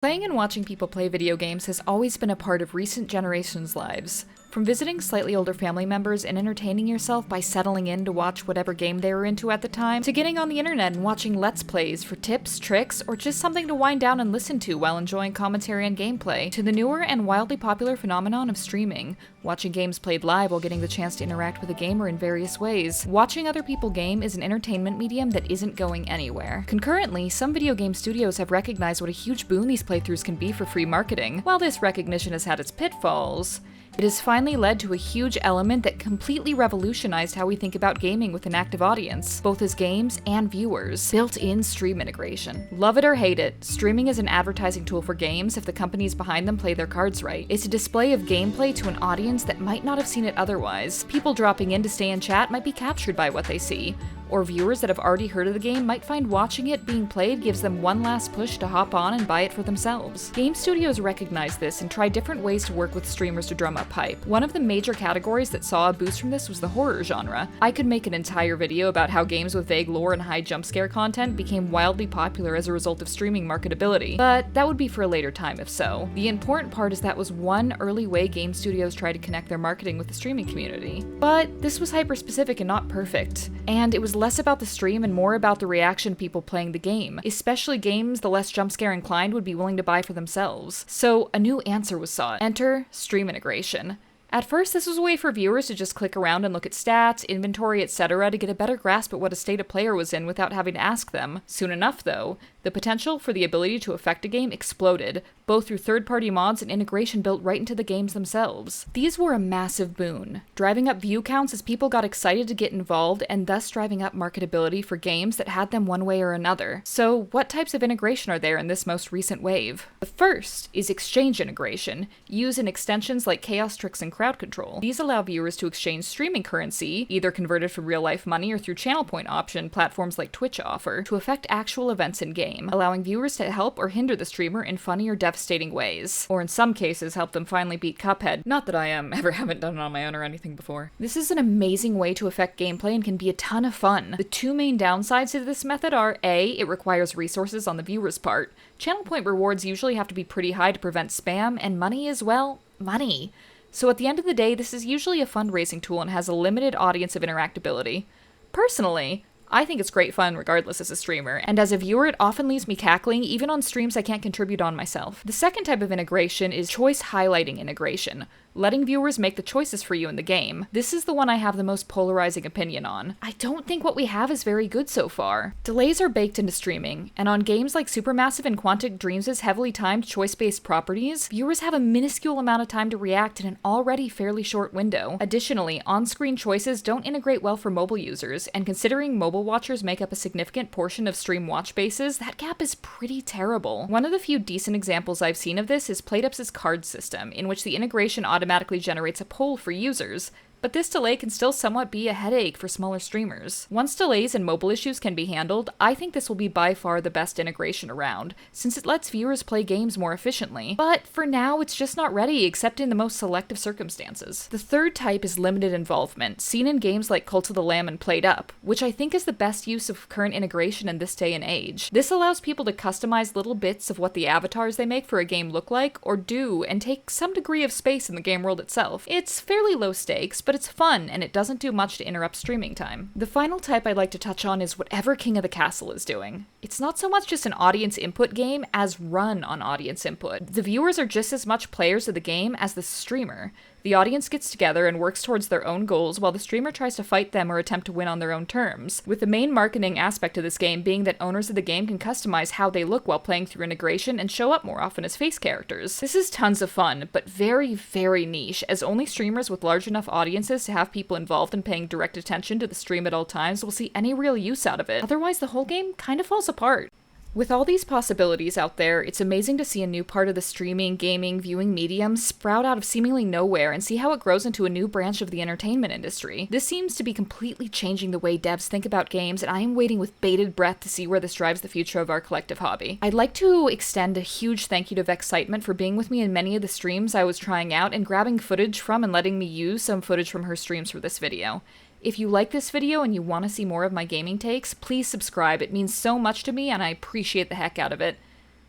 Playing and watching people play video games has always been a part of recent generations' lives. From visiting slightly older family members and entertaining yourself by settling in to watch whatever game they were into at the time, to getting on the internet and watching Let's Plays for tips, tricks, or just something to wind down and listen to while enjoying commentary and gameplay, to the newer and wildly popular phenomenon of streaming, watching games played live while getting the chance to interact with a gamer in various ways. Watching other people game is an entertainment medium that isn't going anywhere. Concurrently, some video game studios have recognized what a huge boon these playthroughs can be for free marketing. While this recognition has had its pitfalls, it has finally led to a huge element that completely revolutionized how we think about gaming with an active audience, both as games and viewers: built-in stream integration. Love it or hate it, streaming is an advertising tool for games if the companies behind them play their cards right. It's a display of gameplay to an audience that might not have seen it otherwise. People dropping in to stay and chat might be captured by what they see, or viewers that have already heard of the game might find watching it being played gives them one last push to hop on and buy it for themselves. Game studios recognize this and try different ways to work with streamers to drum up hype. One of the major categories that saw a boost from this was the horror genre. I could make an entire video about how games with vague lore and high jump scare content became wildly popular as a result of streaming marketability, but that would be for a later time if so. The important part is that was one early way game studios tried to connect their marketing with the streaming community. But this was hyper-specific and not perfect, and it was less about the stream and more about the reaction of people playing the game, especially games the less jump scare inclined would be willing to buy for themselves. So a new answer was sought. Enter stream integration. At first, this was a way for viewers to just click around and look at stats, inventory, etc. to get a better grasp at what a state a player was in without having to ask them. Soon enough, though, the potential for the ability to affect a game exploded, both through third-party mods and integration built right into the games themselves. These were a massive boon, driving up view counts as people got excited to get involved and thus driving up marketability for games that had them one way or another. So what types of integration are there in this most recent wave? The first is exchange integration, used in extensions like Chaos Tricks and Crowd Control. These allow viewers to exchange streaming currency, either converted for real-life money or through channel point option platforms like Twitch offer, to affect actual events in-game, allowing viewers to help or hinder the streamer in funny or devastating ways. Or in some cases, help them finally beat Cuphead. Not that I ever haven't done it on my own or anything before. This is an amazing way to affect gameplay and can be a ton of fun. The two main downsides to this method are A, it requires resources on the viewer's part. Channel point rewards usually have to be pretty high to prevent spam, and money is, well, money. So at the end of the day, this is usually a fundraising tool and has a limited audience of interactability. Personally, I think it's great fun regardless as a streamer, and as a viewer it often leaves me cackling even on streams I can't contribute on myself. The second type of integration is choice highlighting integration, letting viewers make the choices for you in the game. This is the one I have the most polarizing opinion on. I don't think what we have is very good so far. Delays are baked into streaming, and on games like Supermassive and Quantic Dreams' heavily timed choice-based properties, viewers have a minuscule amount of time to react in an already fairly short window. Additionally, on-screen choices don't integrate well for mobile users, and considering mobile watchers make up a significant portion of stream watch bases, that gap is pretty terrible. One of the few decent examples I've seen of this is PlateUp's card system, in which the integration automatically generates a poll for users, but this delay can still somewhat be a headache for smaller streamers. Once delays and mobile issues can be handled, I think this will be by far the best integration around, since it lets viewers play games more efficiently. But for now, it's just not ready, except in the most selective circumstances. The third type is limited involvement, seen in games like Cult of the Lamb and PlateUp, which I think is the best use of current integration in this day and age. This allows people to customize little bits of what the avatars they make for a game look like or do, and take some degree of space in the game world itself. It's fairly low stakes, but it's fun, and it doesn't do much to interrupt streaming time. The final type I'd like to touch on is whatever King of the Castle is doing. It's not so much just an audience input game as run on audience input. The viewers are just as much players of the game as the streamer. The audience gets together and works towards their own goals while the streamer tries to fight them or attempt to win on their own terms, with the main marketing aspect of this game being that owners of the game can customize how they look while playing through integration and show up more often as face characters. This is tons of fun, but very, very niche, as only streamers with large enough audiences to have people involved in paying direct attention to the stream at all times will see any real use out of it. Otherwise, the whole game kind of falls apart. With all these possibilities out there, it's amazing to see a new part of the streaming, gaming, viewing medium sprout out of seemingly nowhere and see how it grows into a new branch of the entertainment industry. This seems to be completely changing the way devs think about games, and I am waiting with bated breath to see where this drives the future of our collective hobby. I'd like to extend a huge thank you to vexcitement for being with me in many of the streams I was trying out and grabbing footage from and letting me use some footage from her streams for this video. If you like this video and you want to see more of my gaming takes, please subscribe. It means so much to me and I appreciate the heck out of it.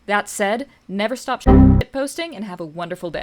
That said, never stop posting and have a wonderful day.